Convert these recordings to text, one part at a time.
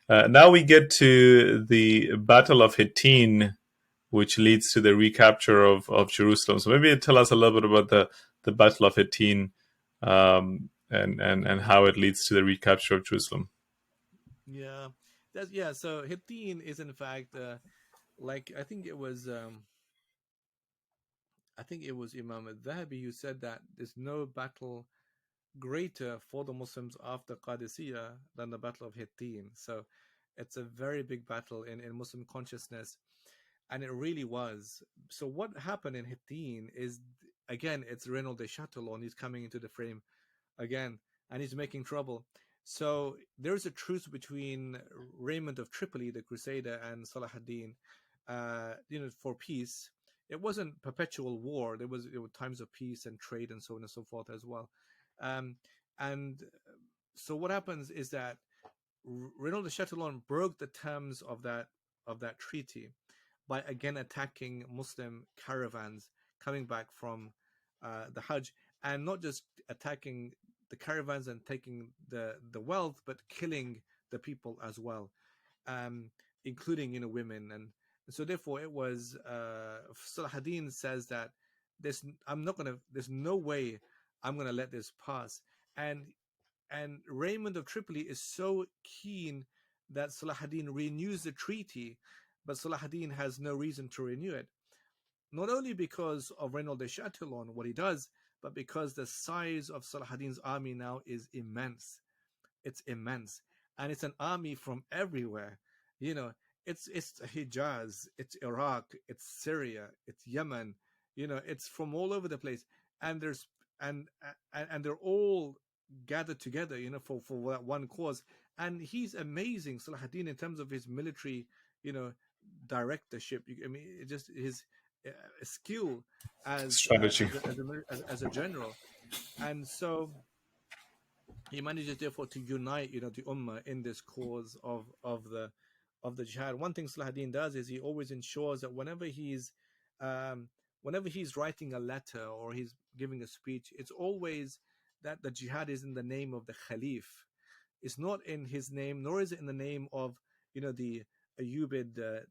Now we get to the Battle of Hattin, which leads to the recapture of Jerusalem. So maybe tell us a little bit about the Battle of Hattin, and how it leads to the recapture of Jerusalem. Yeah, So Hittin is in fact like I think it was Imam al-Dhahabi who said that there's no battle greater for the Muslims after Qadisiyah than the Battle of Hittin. So it's a very big battle in Muslim consciousness, and it really was. So what happened in Hittin is, again, it's Renaud de Chatillon. He's coming into the frame again, and he's making trouble. So there's a truce between Raymond of Tripoli, the Crusader, and Salah ad-Din, for peace. It wasn't perpetual war. There were times of peace and trade and so on and so forth as well. Um, and so what happens is that Renaud de Chatillon broke the terms of that treaty by again attacking Muslim caravans coming back from the Hajj, and not just attacking the caravans and taking the wealth, but killing the people as well, um, including women. And so therefore it was Salah ad-Din says that there's no way I'm gonna let this pass. And Raymond of Tripoli is so keen that Salah ad-Din renews the treaty, but Salah ad-Din has no reason to renew it. Not only because of Renaud de Chatillon, what he does, but because the size of Salah ad-Din's army now is immense. It's immense, and it's an army from everywhere. You know, it's Hijaz, it's Iraq, it's Syria, it's Yemen. It's from all over the place, and there's and they're all gathered together. For that one cause. And he's amazing, Salah ad-Din, in terms of his military, you know, directorship. I mean, it just his skill Strategy. as a general. And so he manages therefore to unite the ummah in this cause of the jihad. One thing Salahuddin does is he always ensures that whenever he's writing a letter or he's giving a speech, it's always that the jihad is in the name of the Khalif. It's not in his name, nor is it in the name of the Ayyubid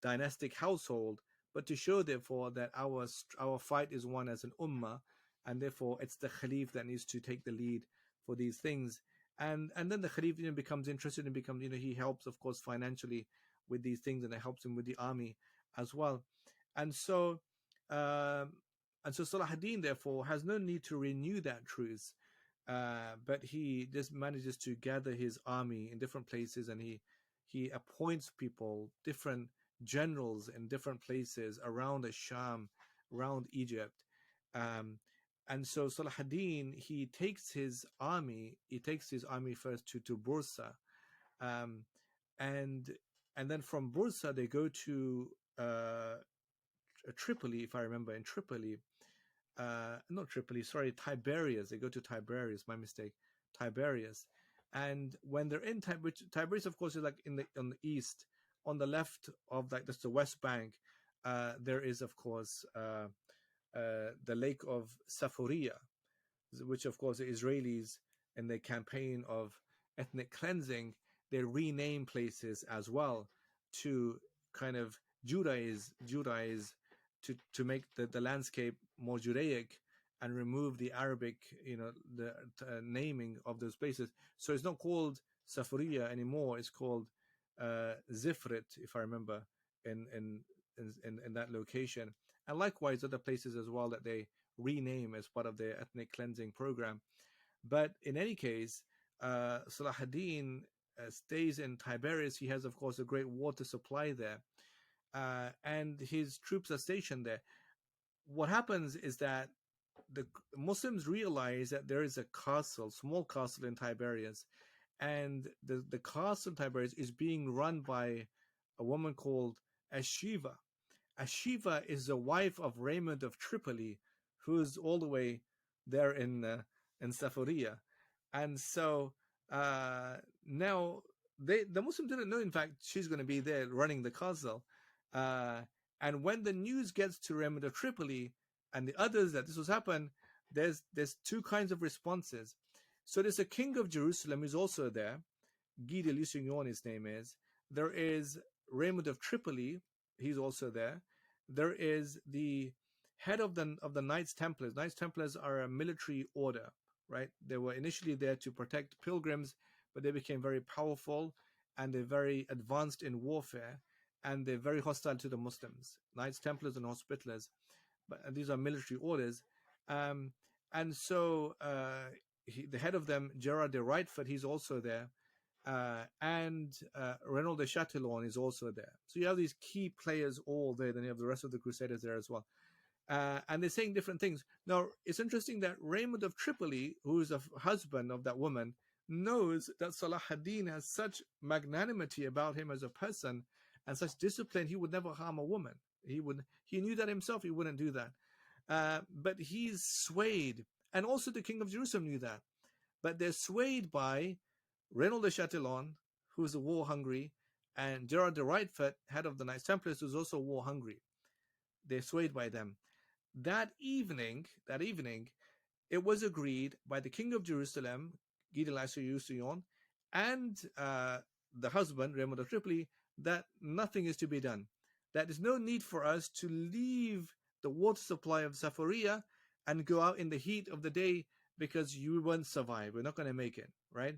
dynastic household, but to show therefore that our fight is one as an ummah, and therefore it's the Khalif that needs to take the lead for these things. And then the Khalif becomes interested and becomes he helps, of course, financially with these things, and it helps him with the army as well. And so um, Salah ad-Din therefore has no need to renew that truce, but he just manages to gather his army in different places, and he appoints people, different generals in different places around the Sham, around Egypt. Um, and so Salah ad-Din, he takes his army first to Bursa, um, and and then from Bursa they go to Tripoli, if I remember, in Tripoli, not Tripoli, sorry, Tiberias. They go to Tiberias. My mistake, Tiberias. And when they're in Tiberias, of course, is like on the east, on the left of that's the West Bank. There is, of course, the Lake of Safaria, which, of course, the Israelis in their campaign of ethnic cleansing, they rename places as well to kind of Judaize to make the landscape more Judaic and remove the Arabic, the naming of those places. So it's not called Safaria anymore. It's called Zifrit, if I remember, in in, in that location. And likewise, other places as well that they rename as part of their ethnic cleansing program. But in any case, Salah ad-Din stays in Tiberias. He has, of course, a great water supply there, and his troops are stationed there. What happens is that the Muslims realize that there is a castle, small castle in Tiberias, and the castle in Tiberias is being run by a woman called Ashiva. Ashiva is the wife of Raymond of Tripoli, who's all the way there in Safaria. And so now the Muslims didn't know, in fact, she's going to be there running the castle. Uh, and when the news gets to Raymond of Tripoli and the others that this was happened, there's two kinds of responses. So there's a king of Jerusalem who's also there, Guy de Lusignan, his name is. There is Raymond of Tripoli, he's also there. There is the head of the Knights Templars. Knights Templars are a military order, right? They were initially there to protect pilgrims, but they became very powerful and they're very advanced in warfare and they're very hostile to the Muslims. Knights Templars and Hospitallers, but these are military orders. Um, and so the head of them, Gerard de Rightford, he's also there. And Renaud de Chatillon is also there. So you have these key players all there. Then you have the rest of the Crusaders there as well. And they're saying different things. Now, it's interesting that Raymond of Tripoli, who is a husband of that woman, knows that Salah ad-Din has such magnanimity about him as a person and such discipline, he would never harm a woman. He knew that himself, he wouldn't do that. But he's swayed. And also the king of Jerusalem knew that. But they're swayed by Renaud de Chatillon, who's a war hungry, and Gerard de Rightford, head of the Knights Templars, who's also war hungry. They're swayed by them. That evening, it was agreed by the king of Jerusalem, Guy de Lusignan, and the husband, Raymond of Tripoli, that nothing is to be done. That there's no need for us to leave the water supply of Zafaria and go out in the heat of the day because you won't survive. We're not going to make it, right?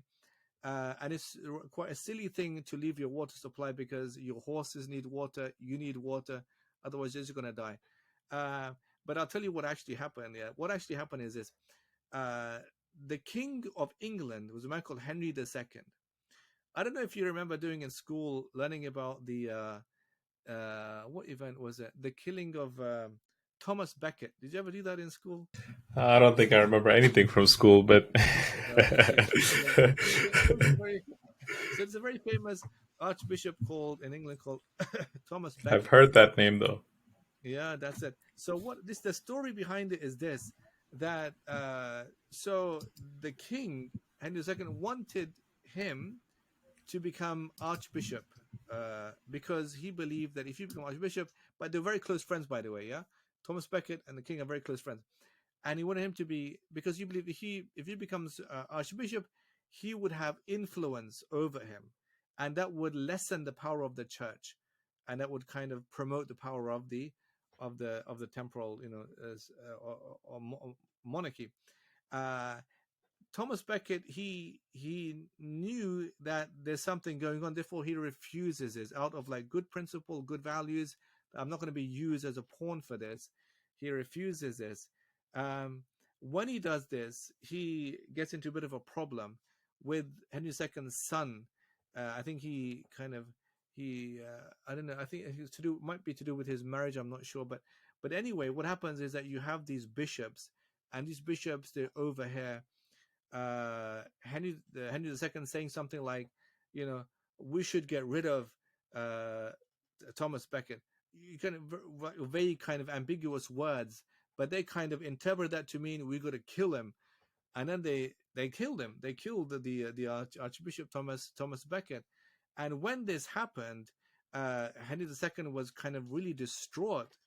And it's quite a silly thing to leave your water supply because your horses need water, you need water, otherwise you're just going to die. But I'll tell you what actually happened. Yeah, what actually happened is this: the King of England was a man called Henry II. I don't know if you remember doing in school learning about the what event was it? The killing of Thomas Becket. Did you ever do that in school? I don't think I remember anything from school, but No, okay. So it's a very famous archbishop called in England called Thomas I've Becket. heard that name though. Yeah, that's it. So the story behind it is this, that so the king Henry II wanted him to become archbishop because he believed that if you become archbishop, but they're very close friends, by the way, yeah. Thomas Becket and the king are very close friends, and he wanted him to be, because he believed if he becomes archbishop, he would have influence over him, and that would lessen the power of the church, and that would kind of promote the power of the temporal, or monarchy. Uh, Thomas Becket, he knew that there's something going on, therefore he refuses this out of like good principle, good values. I'm not going to be used as a pawn for this. He refuses this. Um, when he does this, he gets into a bit of a problem with Henry II's son. I think he kind of I don't know. I think it's might be to do with his marriage. I'm not sure, but anyway, what happens is that you have these bishops, and these bishops they overhear Henry II saying something like, you know, we should get rid of uh, Thomas Becket. You kind of very kind of ambiguous words, but they kind of interpret that to mean we got to kill him, and then they killed him. They killed the Archbishop Thomas Becket, and when this happened, Henry II was kind of really distraught,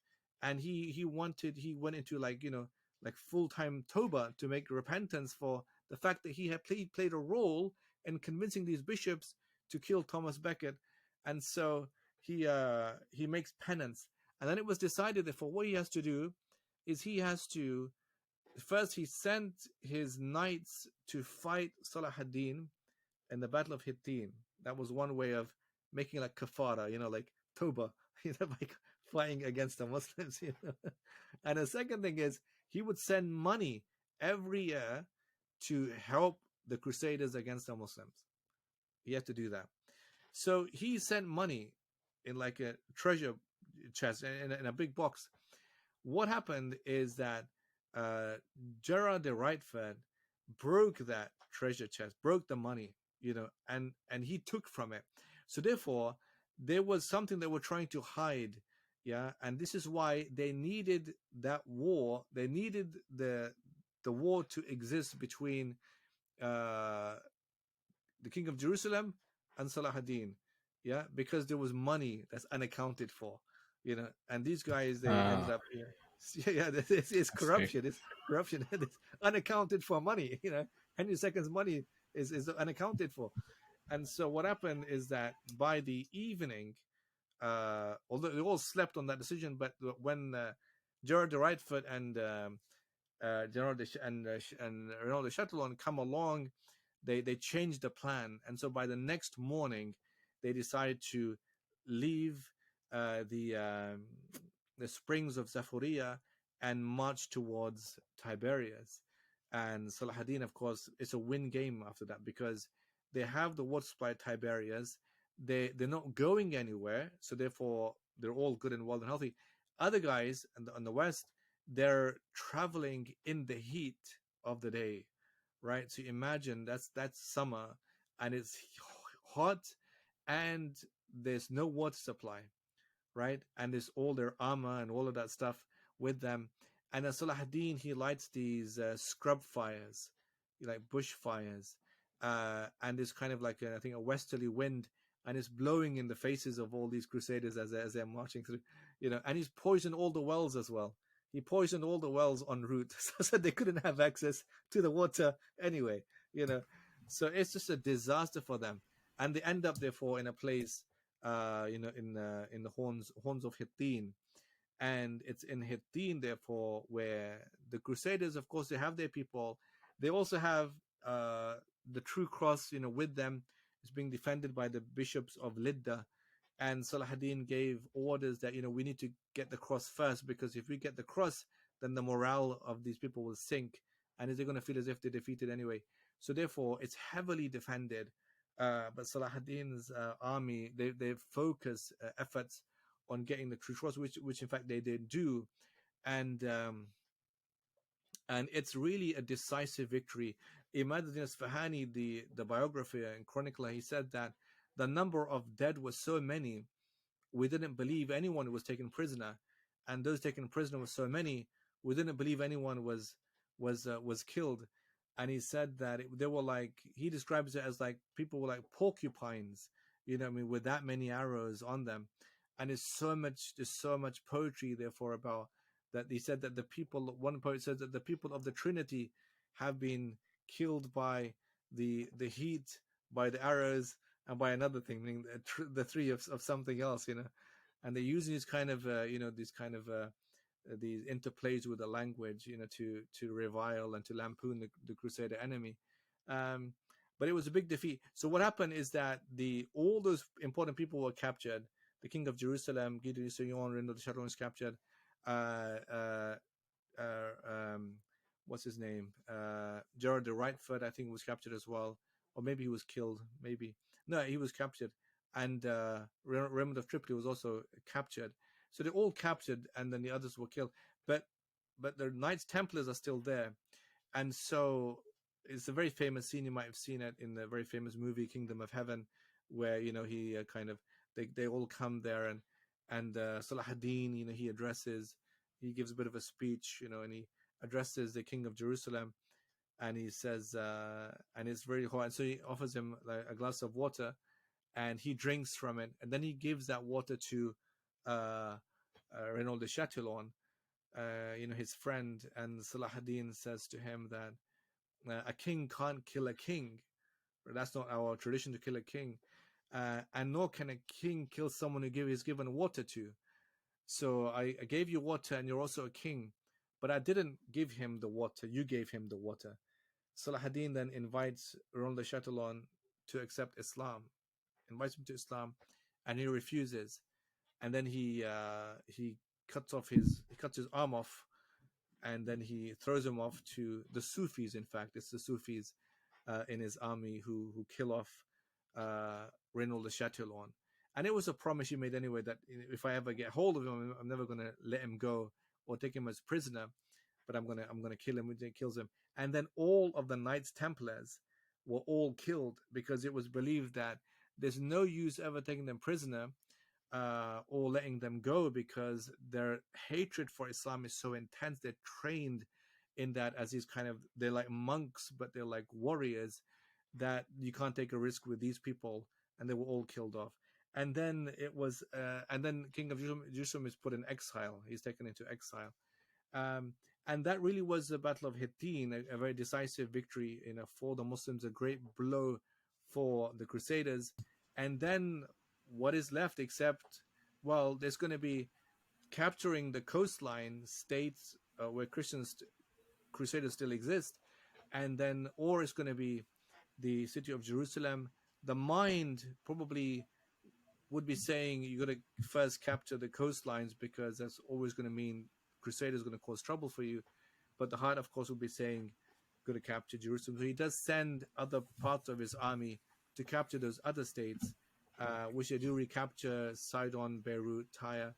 and he went into like like full time toba to make repentance for the fact that he had played a role in convincing these bishops to kill Thomas Becket, and so he makes penance, and then it was decided that for what he has to do is he has to first he sent his knights to fight Salah ad-Din in the Battle of Hattin. That was one way of making like kafara, like toba, like fighting against the Muslims. And the second thing is he would send money every year to help the Crusaders against the Muslims. He had to do that. So he sent money in like a treasure chest in a big box. What happened is that uh, Gerard de Rightford broke that treasure chest, broke the money, and he took from it. So therefore, there was something they were trying to hide, yeah, and this is why they needed that war. They needed the war to exist between uh, the king of Jerusalem and Salah ad-Din, yeah, because there was money that's unaccounted for, and these guys they ended Ah, up, yeah, it's I see. corruption, it's unaccounted for money, Henry II's money is unaccounted for, And so what happened is that by the evening, although they all slept on that decision, but when Gerard de Rightfoot and General de and Renaud de Chatillon come along, they changed the plan, and so by the next morning, they decided to leave the springs of Zafuria and march towards Tiberias. And Salahuddin, of course, it's a win game after that because they have the water supply at Tiberias. They're not going anywhere, so therefore they're all good and well and healthy. Other guys on the west, they're traveling in the heat of the day, right? So imagine that's summer and it's hot and there's no water supply, right? And there's all their armor and all of that stuff with them. And then Salahuddin, he lights these scrub fires, like bush fires, and there's kind of like I think a westerly wind, and it's blowing in the faces of all these crusaders as they're marching through, And he's poisoned all the wells as well. He poisoned all the wells en route, so they couldn't have access to the water anyway, you know. So it's just a disaster for them, and they end up therefore in a place in the horns of Hattin, and it's in Hattin therefore where the Crusaders, of course, they have their people. They also have the true cross, with them. It's being defended by the bishops of Lidda, and Salahuddin gave orders that we need to get the cross first because if we get the cross, then the morale of these people will sink, and they're going to feel as if they're defeated anyway. So therefore, it's heavily defended. But Salahuddin's army, they focus efforts on getting the true cross, which in fact they did do, and and it's really a decisive victory. Imaduddin Isfahani, the biographer and chronicler, he said that the number of dead was so many we didn't believe anyone was taken prisoner, and those taken prisoner were so many we didn't believe anyone was killed. And he said that they were like, he describes it as like people were like porcupines, what I mean, with that many arrows on them. And there's so much poetry therefore about that. He said that the people, one poet says that the people of the Trinity have been killed by the heat, by the arrows, and by another thing, meaning the three of something else, and they're using these kind of these interplays with the language, to revile and to lampoon the Crusader enemy. Um, but it was a big defeat. So what happened is that the all those important people were captured. The king of Jerusalem, Guy de Sillon, Renaud de Chatillon was captured. Uh, uh, um, what's his name? Gerard de Rightfoot, I think, was captured as well, or maybe he was killed. Maybe no, he was captured, and Raymond of Tripoli was also captured. So they're all captured, and then the others were killed. But the Knights Templars are still there, and so it's a very famous scene. You might have seen it in the very famous movie Kingdom of Heaven, where he kind of they all come there, and Salahuddin, he addresses, he gives a bit of a speech, and he addresses the king of Jerusalem, and he says, and it's very hot, and so he offers him like a glass of water, and he drinks from it, and then he gives that water to uh, Renaud de Chatillon, his friend, and Salahuddin says to him that a king can't kill a king. That's not our tradition to kill a king, and nor can a king kill someone who is given water to. So I gave you water, and you're also a king, but I didn't give him the water. You gave him the water. Salahuddin then invites Ron de Chatillon to accept Islam, invites him to Islam, and he refuses. And then he cuts his arm off, and then he throws him off to the Sufis. In fact, it's the Sufis in his army who kill off Renaud de Chatillon. And it was a promise he made anyway that if I ever get hold of him, I'm never going to let him go or take him as prisoner, but I'm gonna kill him. He kills him, and then all of the Knights Templars were all killed because it was believed that there's no use ever taking them prisoner or letting them go because their hatred for Islam is so intense. They're trained in that as these kind of, they're like monks, but they're like warriors, that you can't take a risk with these people, and they were all killed off. And then and then King of Jerusalem is put in exile. He's taken into exile. Um, and that really was the Battle of Hattin, a very decisive victory, for the Muslims, a great blow for the Crusaders. And then what is left except, well, there's going to be capturing the coastline states where Crusaders still exist, and then, or it's going to be the city of Jerusalem. The mind probably would be saying you got to first capture the coastlines because that's always going to mean Crusaders going to cause trouble for you. But the heart, of course, would be saying going to capture Jerusalem. So he does send other parts of his army to capture those other states, which they do recapture: Sidon, Beirut, Tyre.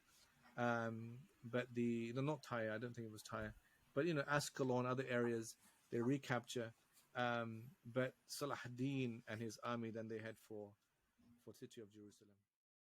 But the no, not Tyre. I don't think it was Tyre, but Ascalon, other areas they recapture. But Salah ad-Din and his army then they head for city of Jerusalem.